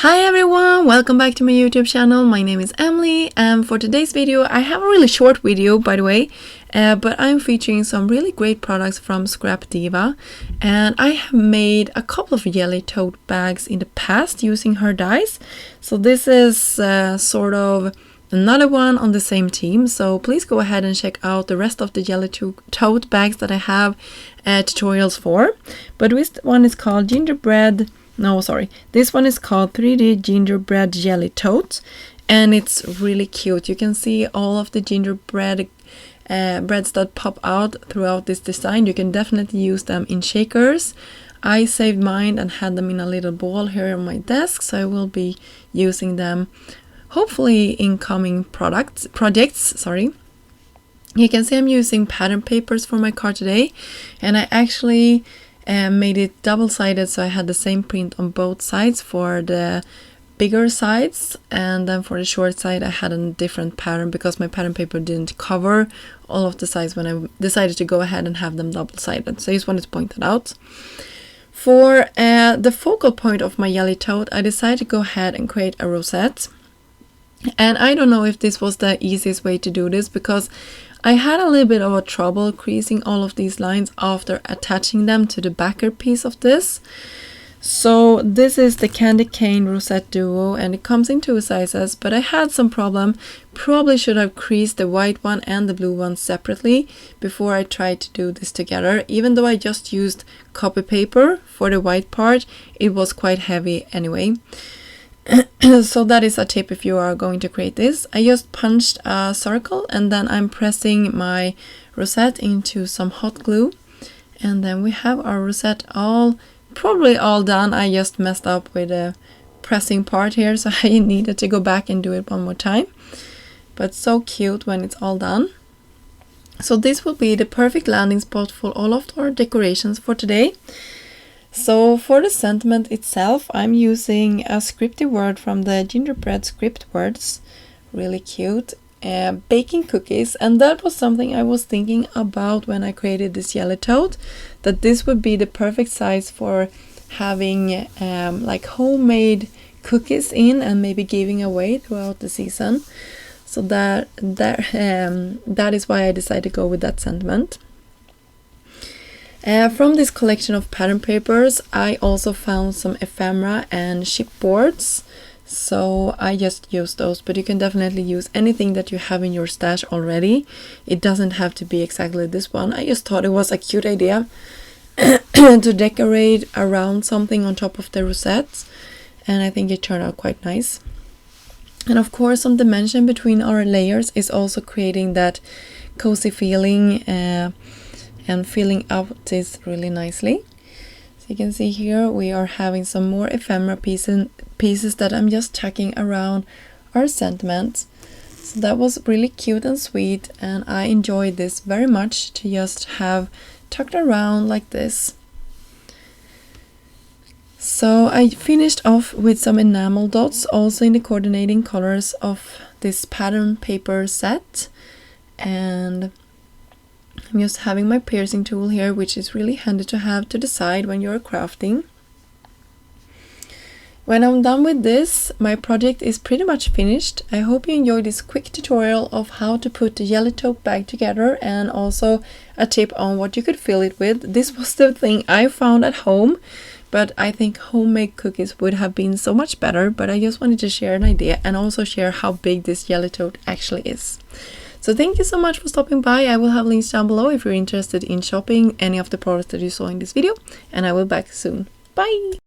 Hi everyone, welcome back to my YouTube channel. My name is Emily, and for today's video I have a really short video, by the way, but I'm featuring some really great products from Scrap Diva, and I have made a couple of jelly tote bags in the past using her dies. So this is sort of another one on the same team, so please go ahead and check out the rest of the jelly tote bags that I have tutorials for. But this one is called Gingerbread. No, sorry. This one is called 3D Gingerbread Jelly Tote, and it's really cute. You can see all of the gingerbread breads that pop out throughout this design. You can definitely use them in shakers. I saved mine and had them in a little ball here on my desk, so I will be using them hopefully in coming projects. Sorry. You can see I'm using pattern papers for my card today, and I actually made it double-sided, so I had the same print on both sides for the bigger sides, and then for the short side I had a different pattern because my pattern paper didn't cover all of the sides when I decided to go ahead and have them double-sided. So I just wanted to point that out. For the focal point of my jelly tote, I decided to go ahead and create a rosette. And I don't know if this was the easiest way to do this, because I had a little bit of a trouble creasing all of these lines after attaching them to the backer piece of this. So this is the Candy Cane Rosette Duo, and it comes in 2 sizes, but I had some problem. Probably should have creased the white one and the blue one separately before I tried to do this together. Even though I just used copy paper for the white part, it was quite heavy anyway. So that is a tip if you are going to create this. I just punched a circle, and then I'm pressing my rosette into some hot glue, and then we have our rosette probably all done. I just messed up with the pressing part here, so I needed to go back and do it one more time. But so cute when it's all done. So this will be the perfect landing spot for all of our decorations for today. So for the sentiment itself, I'm using a scripty word from the Gingerbread script words. Really cute. Baking cookies, and that was something I was thinking about when I created this jelly tote, that this would be the perfect size for having like homemade cookies in and maybe giving away throughout the season. So that is why I decided to go with that sentiment. From this collection of pattern papers, I also found some ephemera and chipboards, so I just used those, but you can definitely use anything that you have in your stash already. It doesn't have to be exactly this one. I just thought it was a cute idea to decorate around something on top of the rosettes, and I think it turned out quite nice. And of course, some dimension between our layers is also creating that cozy feeling and filling up this really nicely. So you can see here we are having some more ephemera pieces that I'm just tucking around our sentiments. So that was really cute and sweet, and I enjoyed this very much to just have tucked around like this. So I finished off with some enamel dots, also in the coordinating colors of this pattern paper set, and I'm just having my piercing tool here, which is really handy to have to the side when you're crafting. When I'm done with this, my project is pretty much finished. I hope you enjoyed this quick tutorial of how to put the jelly tote bag together, and also a tip on what you could fill it with. This was the thing I found at home, but I think homemade cookies would have been so much better, but I just wanted to share an idea and also share how big this jelly tote actually is. So thank you so much for stopping by. I will have links down below if you're interested in shopping any of the products that you saw in this video, and I will be back soon. Bye!